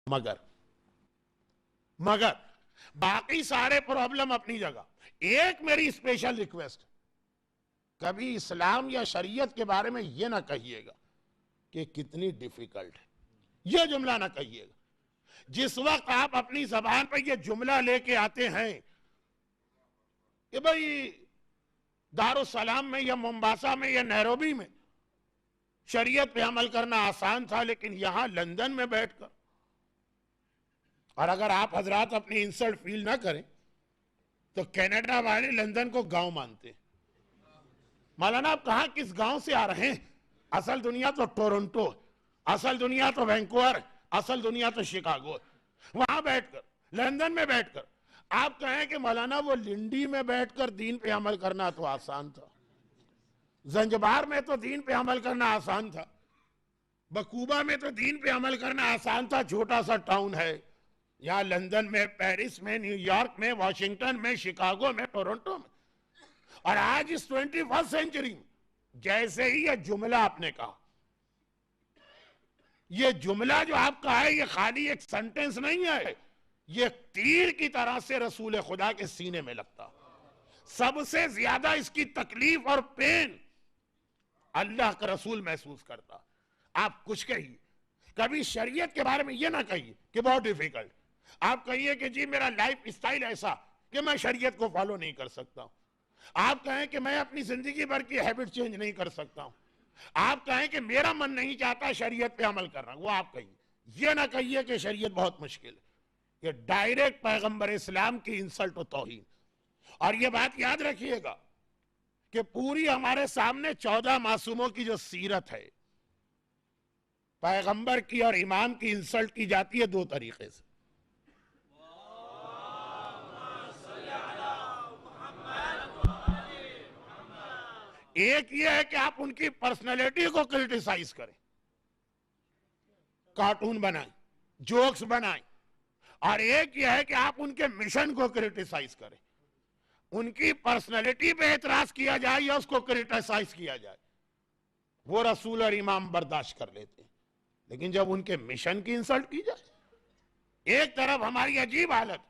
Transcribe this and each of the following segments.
मगर मगर बाकी सारे प्रॉब्लम अपनी जगह, एक मेरी स्पेशल रिक्वेस्ट, कभी इस्लाम या शरीयत के बारे में यह ना कहिएगा कि कितनी डिफिकल्ट है, यह जुमला ना कहिएगा। जिस वक्त आप अपनी जबान पर यह जुमला लेके आते हैं कि भाई दारुसलाम में या मोम्बासा में या नैरोबी में शरीयत पे अमल करना आसान था, लेकिन यहां लंदन में बैठकर, और अगर आप हजरात अपनी इंसल्ट फील ना करें तो कनाडा वाले लंदन को गांव मानते हैं। मौलाना आप कहां किस गांव से आ रहे हैं? असल दुनिया तो टोरंटो, असल दुनिया तो वैंकूवर, असल दुनिया तो शिकागो। वहां बैठकर, लंदन में बैठकर आप कहें कि मौलाना वो लिंडी में बैठकर दीन पे अमल करना तो आसान था, जंजबार में तो दीन पे अमल करना आसान था, बकूबा में तो दीन पे अमल करना आसान था, छोटा सा टाउन है। यहां लंदन में, पेरिस में, न्यूयॉर्क में, वॉशिंगटन में, शिकागो में, टोरंटो में। और आज इस 21st सेंचुरी में जैसे ही यह जुमला आपने कहा, यह जुमला जो आपका है, यह खाली एक सेंटेंस नहीं है, यह तीर की तरह से रसूल खुदा के सीने में लगता। सबसे ज्यादा इसकी तकलीफ और पेन अल्लाह का रसूल महसूस करता। आप कुछ कहिए, कभी शरीयत के बारे में यह ना कहिए कि बहुत डिफिकल्ट। आप कहिए कि जी मेरा लाइफ स्टाइल ऐसा कि मैं शरीयत को फॉलो नहीं कर सकता हूं। आप कहें कि मैं अपनी जिंदगी भर की हैबिट चेंज नहीं कर सकता हूं। आप कहें कि मेरा मन नहीं चाहता शरीयत पे अमल करना, वो आप कहिए। यह ना कहिए कि शरीयत बहुत मुश्किल है। यह डायरेक्ट पैगंबर इस्लाम की इंसल्ट और तौहीन। और यह बात याद रखिएगा कि पूरी हमारे सामने 14 मासूमों की जो सीरत है, पैगंबर की और इमाम की इंसल्ट की जाती है दो तरीके से। एक ये है कि आप उनकी पर्सनैलिटी को क्रिटिसाइज करें, कार्टून बनाएं, जोक्स बनाएं, और एक ये है कि आप उनके मिशन को क्रिटिसाइज करें। उनकी पर्सनैलिटी पे एतराज किया जाए या उसको क्रिटिसाइज किया जाए, वो रसूल और इमाम बर्दाश्त कर लेते हैं, लेकिन जब उनके मिशन की इंसल्ट की जाए, एक तरफ हमारी अजीब हालत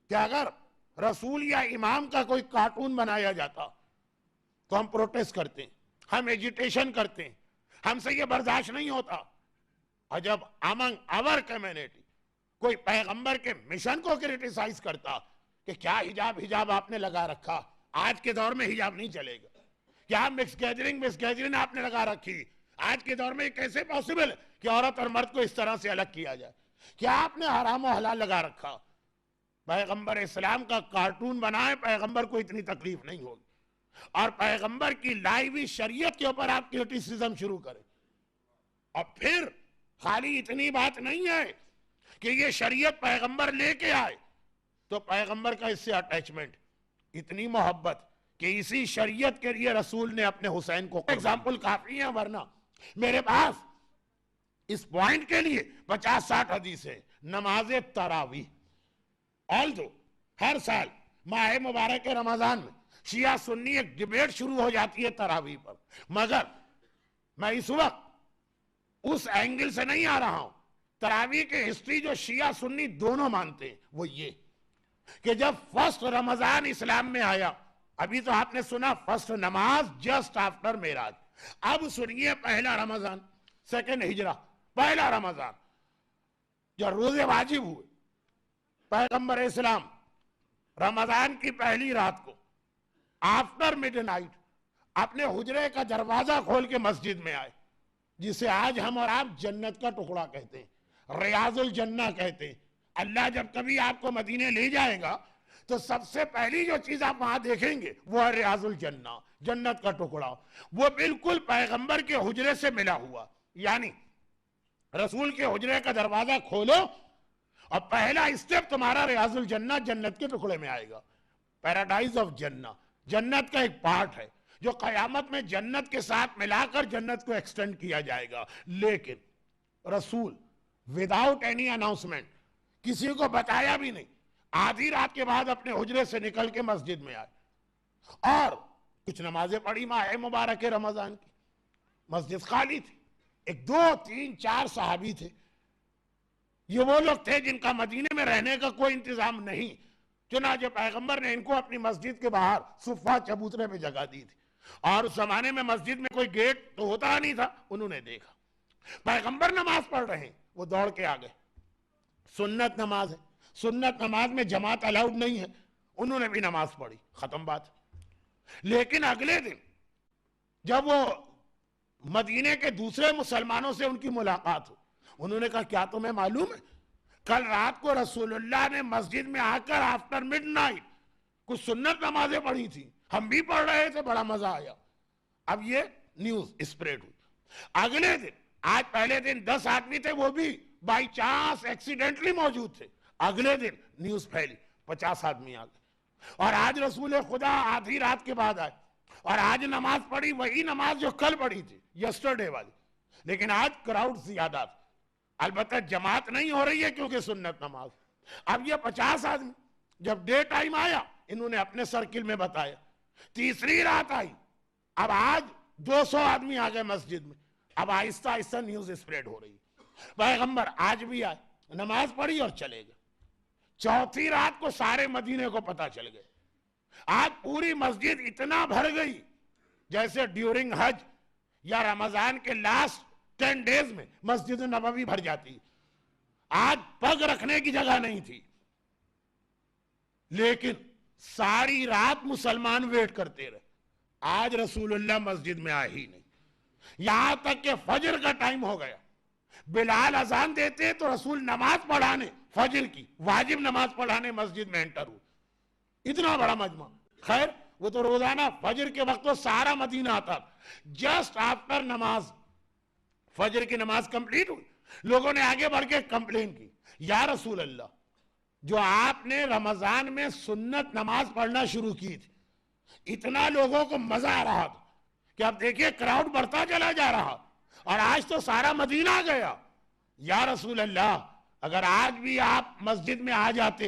कि अगर रसूल या इमाम का कोई कार्टून बनाया जाता तो हम प्रोटेस्ट करते हैं, हम एजिटेशन करते हैं, हमसे ये बर्दाश्त नहीं होता। और जब अमंग आवर कम्युनिटी कोई पैगंबर के मिशन को क्रिटिसाइज करता कि क्या हिजाब आपने लगा रखा, आज के दौर में हिजाब नहीं चलेगा, क्या मिक्स गैदरिंग आपने लगा रखी, आज के दौर में कैसे पॉसिबल है कि औरत और मर्द को इस तरह से अलग किया जाए, क्या आपने हराम और हलाल लगा रखा। पैगंबर इस्लाम का कार्टून बनाए, पैगंबर को इतनी तकलीफ नहीं होगी। और पैगंबर की लाई हुई शरीयत के ऊपर आप क्रिटिसिज्म शुरू करें, और फिर खाली इतनी बात नहीं है कि ये शरीयत पैगंबर लेके आए, तो पैगंबर का इससे अटैचमेंट, इतनी मोहब्बत कि इसी शरीयत के लिए रसूल ने अपने हुसैन को, एग्जाम्पल काफी है, वरना मेरे पास इस पॉइंट के लिए 50-60 हदीस है। नमाज तरावी, ऑल दो हर साल माह मुबारक के रमजान में शिया सुन्नी एक डिबेट शुरू हो जाती है तरावी पर, मगर मैं इस वक्त उस एंगल से नहीं आ रहा हूं। तरावी की हिस्ट्री जो शिया सुन्नी दोनों मानते हैं वो ये कि जब फर्स्ट रमजान इस्लाम में आया, अभी तो आपने सुना फर्स्ट नमाज जस्ट आफ्टर मेराज, अब सुनिए पहला रमजान, सेकंड हिजरा, पहला रमजान जो रोजे वाजिब हुए, पैगंबर इस्लाम रमजान की पहली रात को आफ्टर मिडनाइट अपने हुजरे का दरवाजा खोल के मस्जिद में आए, जिसे आज हम और आप जन्नत का टुकड़ा कहते हैं, रियाजुल जन्ना कहते हैं। अल्लाह जब कभी आपको मदीने ले जाएगा तो सबसे पहली जो चीज आप वहां देखेंगे वो है रियाजुल जन्ना, जन्नत का टुकड़ा। वो बिल्कुल पैगंबर के हुजरे से मिला हुआ, यानी रसूल के हुजरे का दरवाजा खोलो और पहला स्टेप तुम्हारा रियाजुल जन्ना, जन्नत के टुकड़े में आएगा। पैराडाइज ऑफ जन्ना जन्नत का एक पार्ट है जो कयामत में जन्नत के साथ मिलाकर जन्नत को एक्सटेंड किया जाएगा। लेकिन रसूल विदाउट एनी अनाउंसमेंट, किसी को बताया भी नहीं, आधी रात के बाद अपने हुजरे से निकल के मस्जिद में आए और कुछ नमाजें पढ़ी माह मुबारक के रमजान की। मस्जिद खाली थी, एक 2, 3, 4 सहाबी थे। ये वो लोग थे जिनका मदीने में रहने का कोई इंतजाम नहीं, चुनांचे पैगंबर ने इनको अपनी मस्जिद के बाहर सुफा चबूतरे पे जगह दी थी। और उस जमाने में मस्जिद में कोई गेट तो होता नहीं था। उन्होंने देखा पैगंबर नमाज पढ़ रहे हैं, वो दौड़ के आ गए। सुन्नत नमाज है, सुन्नत नमाज में जमात अलाउड नहीं है। उन्होंने भी नमाज पढ़ी, खत्म बात। लेकिन अगले दिन जब वो मदीने के दूसरे मुसलमानों से उनकी मुलाकात हो, उन्होंने कहा क्या तुम्हें मालूम है कल रात को रसूलुल्लाह ने मस्जिद में आकर आफ्टर मिडनाइट कुछ सुन्नत नमाजें पढ़ी थी, हम भी पढ़ रहे थे, बड़ा मजा आया। अब ये न्यूज स्प्रेड हुई। अगले दिन, आज पहले दिन 10 आदमी थे, वो भी बाई चांस एक्सीडेंटली मौजूद थे। अगले दिन न्यूज फैली, 50 आदमी आ गए। और आज रसूल खुदा आधी रात के बाद आए और आज नमाज पढ़ी, वही नमाज जो कल पढ़ी थी, यस्टरडे वाली। लेकिन आज क्राउड ज्यादा था। अलबत्ता जमात नहीं हो रही है क्योंकि सुन्नत नमाज। अब ये 50 आदमी जब डे टाइम आया, इन्होंने अपने सर्किल में बताया। तीसरी रात आई, अब आज 200 आदमी आ गए मस्जिद में। अब आहिस्ता आहिस्ता न्यूज स्प्रेड हो रही है। पैगंबर आज भी आए, नमाज पढ़ी और चले गए। चौथी रात को सारे मदीने को पता चल गए। आज पूरी मस्जिद इतना भर गई जैसे ड्यूरिंग हज या रमजान के लास्ट 10 डेज में मस्जिद नबवी भर जाती। आज पग रखने की जगह नहीं थी। लेकिन सारी रात मुसलमान वेट करते रहे। आज रसूलुल्लाह मस्जिद में आए ही नहीं, यहां तक कि फजर का टाइम हो गया। बिलाल अजान देते तो रसूल नमाज पढ़ाने, फजर की वाजिब नमाज पढ़ाने मस्जिद में एंटर हुए। इतना बड़ा मजमा। खैर वो तो रोजाना फजर के वक्त तो सारा मदीना आता। जस्ट आफ्टर नमाज, फजर की नमाज कंप्लीट हुई, लोगों ने आगे बढ़ के कंप्लेन की, या रसूल अल्लाह, जो आपने रमजान में सुन्नत नमाज पढ़ना शुरू की थी, इतना लोगों को मजा आ रहा था कि अब देखिए क्राउड बढ़ता चला जा रहा, और आज तो सारा मदीना आ गया। या रसूल अल्लाह, अगर आज भी आप मस्जिद में आ जाते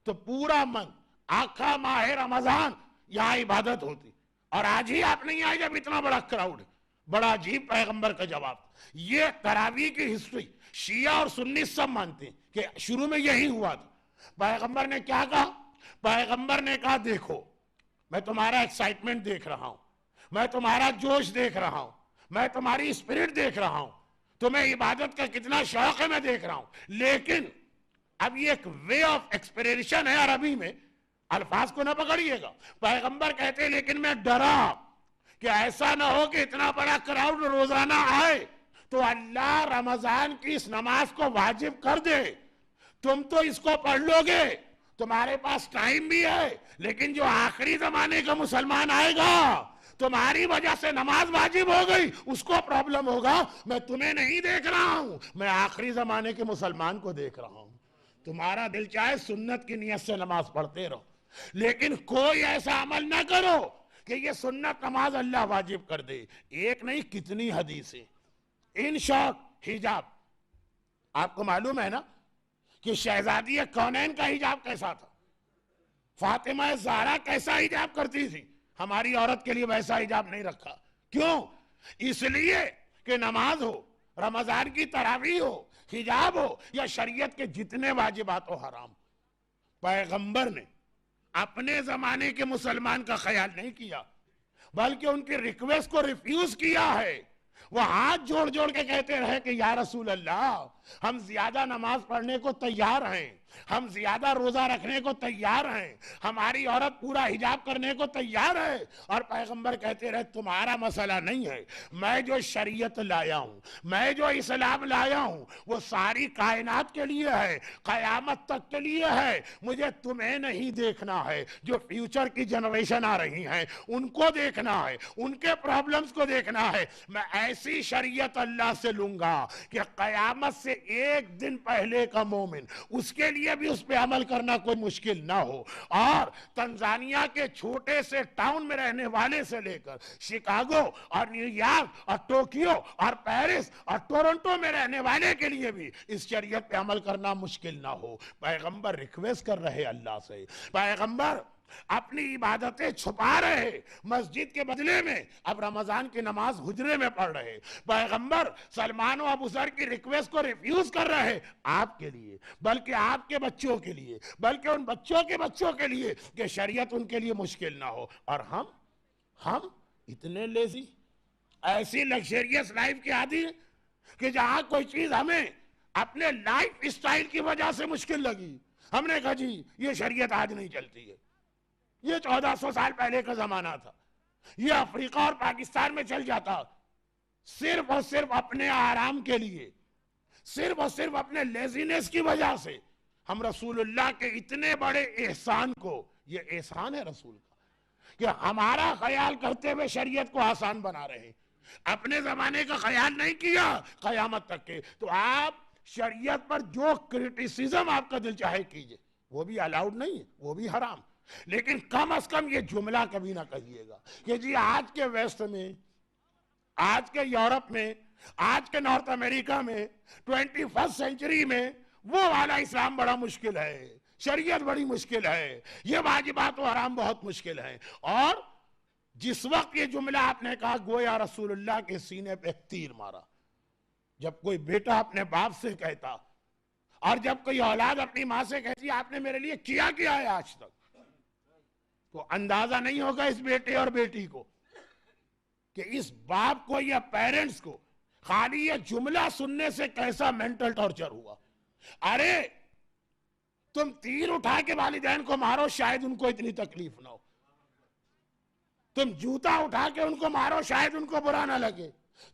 तो पूरा मन, आखा माह रमजान यहां इबादत होती, और आज ही आप नहीं आए जब इतना बड़ा क्राउड है। बड़ा अजीब पैगंबर का जवाब। ये तरावी की हिस्ट्री शिया और सुन्नी सब मानते हैं कि शुरू में यही हुआ था। पैगंबर ने क्या कहा? पैगंबर ने कहा देखो, मैं तुम्हारा एक्साइटमेंट देख रहा हूं, मैं तुम्हारा जोश देख रहा हूं, मैं तुम्हारी स्पिरिट देख रहा हूं, तुम्हें इबादत का कितना शौक है मैं देख रहा हूं। लेकिन अब ये एक वे ऑफ एक्सप्रेशन है अरबी में, अल्फाज को ना पकड़िएगा। पैगंबर कहते हैं लेकिन मैं डरा कि ऐसा ना हो कि इतना बड़ा क्राउड रोजाना आए तो अल्लाह रमजान की इस नमाज को वाजिब कर दे। तुम तो इसको पढ़ लोगे, तुम्हारे पास टाइम भी है, लेकिन जो आखिरी जमाने का मुसलमान आएगा, तुम्हारी वजह से नमाज वाजिब हो गई, उसको प्रॉब्लम होगा। मैं तुम्हें नहीं देख रहा हूं, मैं आखिरी जमाने के मुसलमान को देख रहा हूं। तुम्हारा दिल चाहे सुन्नत की नियत से नमाज पढ़ते रहो, लेकिन कोई ऐसा अमल ना करो कि ये सुन्नत नमाज अल्लाह वाजिब कर दे। एक नहीं कितनी हदीसें। इन शौक हिजाब, आपको मालूम है ना कि शहजादी कौनैन का हिजाब कैसा था? फातिमा ज़हरा कैसा हिजाब करती थी? हमारी औरत के लिए वैसा हिजाब नहीं रखा। क्यों? इसलिए कि नमाज हो, रमजान की तरावी हो, हिजाब हो, या शरीयत के जितने वाजिबात हो हराम, पैगंबर ने अपने जमाने के मुसलमान का ख्याल नहीं किया, बल्कि उनकी रिक्वेस्ट को रिफ्यूज किया है। वो हाथ जोड़ जोड़ के कहते रहे कि या रसूल अल्लाह, हम ज्यादा नमाज पढ़ने को तैयार हैं, हम ज्यादा रोजा रखने को तैयार हैं, हमारी औरत पूरा हिजाब करने को तैयार है। और पैगंबर कहते रहे तुम्हारा मसला नहीं है, मैं जो शरीयत लाया हूं, मैं जो इस्लाम लाया हूं, वो सारी कायनात के लिए है, कयामत तक के लिए है। मुझे तुम्हें नहीं देखना है, जो फ्यूचर की जनरेशन आ रही है उनको देखना है, उनके प्रॉब्लम्स को देखना है। मैं ऐसी शरीयत अल्लाह से लूंगा कि कयामत से एक दिन पहले का मोमिन, उसके लिए भी उस पे अमल करना कोई मुश्किल ना हो। और तंजानिया के छोटे से टाउन में रहने वाले से लेकर शिकागो और न्यूयॉर्क और टोक्यो और पेरिस और टोरंटो में रहने वाले के लिए भी इस शरीयत पे अमल करना मुश्किल ना हो। पैगंबर रिक्वेस्ट कर रहे अल्लाह से। पैगंबर अपनी इबादतें छुपा रहे, मस्जिद के बदले में अब रमजान की नमाज हुजरे में पढ़ रहे, पैगंबर सलमान और अबू ज़र की रिक्वेस्ट को रिफ्यूज कर रहे आपके लिए, बल्कि आपके बच्चों के लिए, बल्कि उन बच्चों के लिए कि शरीयत उनके लिए मुश्किल ना हो। और हम इतने लेजी, ऐसी लग्जरियस लाइफ के आदी कि जहां कोई चीज हमें अपने लाइफ स्टाइल की वजह से मुश्किल लगी, हमने कहा जी ये शरीयत आज नहीं चलती है, ये 1400 साल पहले का जमाना था, ये अफ्रीका और पाकिस्तान में चल जाता, सिर्फ और सिर्फ अपने आराम के लिए, सिर्फ और सिर्फ अपने लेजीनेस की वजह से हम रसूलुल्लाह के इतने बड़े एहसान को, ये एहसान है रसूल का कि हमारा ख्याल करते हुए शरीयत को आसान बना रहे, अपने जमाने का ख्याल नहीं किया कयामत तक के। तो आप शरीयत पर जो क्रिटिसिज्म आपका दिल चाहे कीजिए, वो भी अलाउड नहीं है, वो भी हराम, लेकिन कम अज कम ये जुमला कभी ना कहिएगा कि जी आज के वेस्ट में, आज के यूरोप में, आज के नॉर्थ अमेरिका में 21st सेंचुरी में वो वाला इस्लाम बड़ा मुश्किल है, शरीयत बड़ी मुश्किल है, ये वाजिबात और हराम बहुत मुश्किल है। और जिस वक्त ये जुमला आपने कहा, गोया रसूलुल्लाह के सीने पे तीर मारा। जब कोई बेटा अपने बाप से कहता और जब कोई औलाद अपनी मां से कहती आपने मेरे लिए किया क्या है आज तक, तो अंदाजा नहीं होगा इस बेटे और बेटी को कि इस बाप को या पेरेंट्स को खाली ये जुमला सुनने से कैसा मेंटल टॉर्चर हुआ। अरे तुम तीर उठा के वालिदैन को मारो, शायद उनको इतनी तकलीफ ना हो, तुम जूता उठा के उनको मारो, शायद उनको बुरा ना लगे,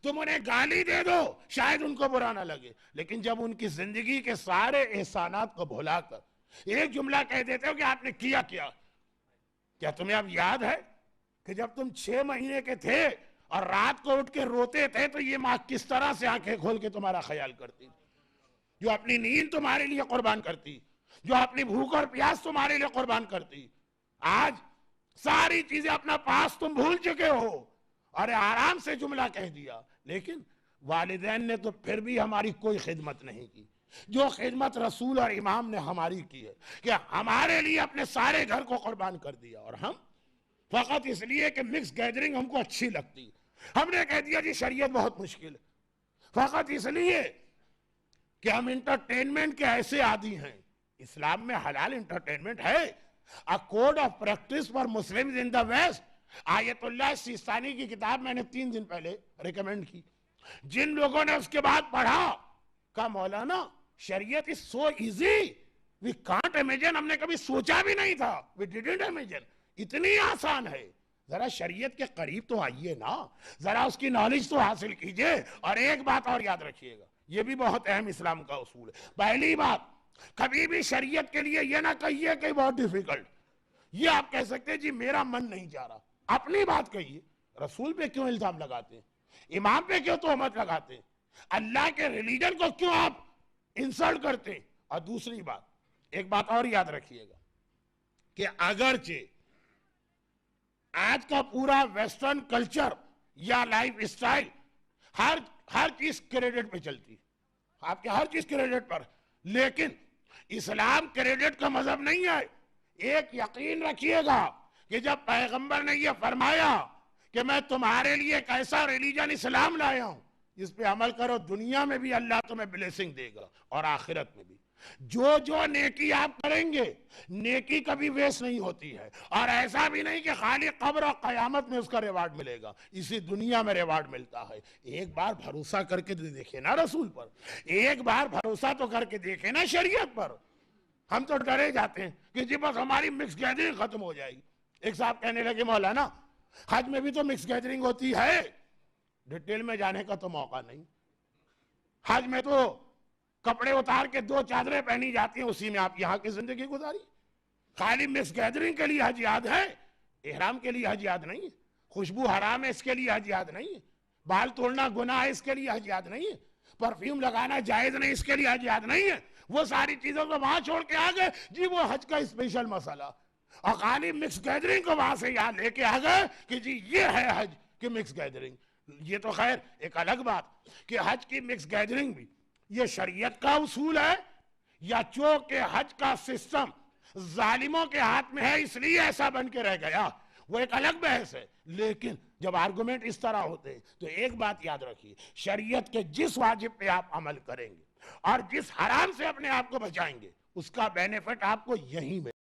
तुम उन्हें गाली दे दो, शायद उनको बुरा ना लगे, लेकिन जब उनकी जिंदगी के सारे एहसानात को भुलाकर एक जुमला कह देते हो कि आपने किया क्या तुम्हें अब याद है कि जब तुम 6 महीने के थे और रात को उठ के रोते थे तो ये माँ किस तरह से आंखें खोल के तुम्हारा ख्याल करती, जो अपनी नींद तुम्हारे लिए कुर्बान करती, जो अपनी भूख और प्यास तुम्हारे लिए कुर्बान करती। आज सारी चीजें अपना पास तुम भूल चुके हो, अरे आराम से जुमला कह दिया, लेकिन वालिदैन ने तो फिर भी हमारी कोई खिदमत नहीं की, जो खिदमत रसूल और इमाम ने हमारी की है कि हमारे लिए अपने सारे घर को कुर्बान कर दिया। और हम फकत इसलिए कि मिक्स गैदरिंग हमको अच्छी लगती, हमने कह दिया जी शरीयत बहुत मुश्किल है, फकत इसलिए कि हम इंटरटेनमेंट के ऐसे आदी हैं। इस्लाम में हलाल इंटरटेनमेंट है, a code of practice for Muslims in the West, Ayatollah Sistani की किताब मैंने 3 दिन पहले रिकमेंड की, जिन लोगों ने उसके बाद पढ़ा का मौलाना शरीयत is so easy, we can't imagine, हमने कभी सोचा भी नहीं था, वी डिडंट इमेजिन, इतनी आसान है। जरा शरीयत के करीब तो आइए ना, जरा उसकी नॉलेज तो हासिल कीजिए। और एक बात और याद रखिएगा, ये भी बहुत अहम इस्लाम का उसूल है। पहली बात, कभी भी शरीयत के लिए ये ना कहिए कि बहुत डिफिकल्ट, ये आप कह सकते हैं जी मेरा मन नहीं जा रहा, अपनी बात कहिए। रसूल पे क्यों इल्जाम लगाते हैं, इमाम पे क्यों तोहमत लगाते हैं, अल्लाह के रिलीजन को क्यों आप इंसल्ट करते हैं। और दूसरी बात, एक बात और याद रखिएगा कि अगरचे आज का पूरा वेस्टर्न कल्चर या लाइफ स्टाइल हर चीज क्रेडिट पे चलती, आपके हर चीज क्रेडिट पर, लेकिन इस्लाम क्रेडिट का मजहब नहीं है। एक यकीन रखिएगा कि जब पैगंबर ने यह फरमाया कि मैं तुम्हारे लिए एक ऐसा रिलीजन इस्लाम लाया हूं, इस पे अमल करो, दुनिया में भी अल्लाह तुम्हें ब्लेसिंग देगा और आखिरत में भी। जो जो नेकी आप करेंगे, नेकी कभी वेस्ट नहीं होती है, और ऐसा भी नहीं कि खाली कब्र और कयामत में उसका रिवार्ड मिलेगा, इसी दुनिया में रिवार्ड मिलता है। एक बार भरोसा करके तो देखे ना रसूल पर, एक बार भरोसा तो करके देखे ना शरीयत पर। हम तो डरे जाते हैं कि जी बस हमारी मिक्स गैदरिंग खत्म हो जाएगी। एक साहब कहने लगे मौलाना हज में भी तो मिक्स गैदरिंग होती है, डिटेल में जाने का तो मौका नहीं। हज में तो कपड़े उतार के 2 चादरें पहनी जाती हैं, उसी में आप यहाँ की जिंदगी गुजारी। खाली मिक्स गैदरिंग के लिए हज याद है, इहराम के लिए हज याद नहीं है। खुशबू हराम है, इसके लिए हज याद नहीं है। बाल तोड़ना गुनाह है, इसके लिए हज याद नहीं है। परफ्यूम लगाना जायज नहीं, इसके लिए हज याद नहीं है। वो सारी चीजों को वहां छोड़ के आ गए जी, वो हज का स्पेशल मसाला, और खाली मिक्स गैदरिंग को वहां से यहाँ लेके आ गए कि जी ये है हज की मिक्स गैदरिंग। ये तो खैर एक अलग बात कि हज की मिक्स गैदरिंग भी ये शरीयत का उसूल है या चूंकि हज का सिस्टम जालिमों के हाथ में है इसलिए ऐसा बन के रह गया, वो एक अलग बहस है। लेकिन जब आर्गुमेंट इस तरह होते हैं तो एक बात याद रखिए, शरीयत के जिस वाजिब पे आप अमल करेंगे और जिस हराम से अपने आप को बचाएंगे उसका बेनिफिट आपको यहीं मिलेगा।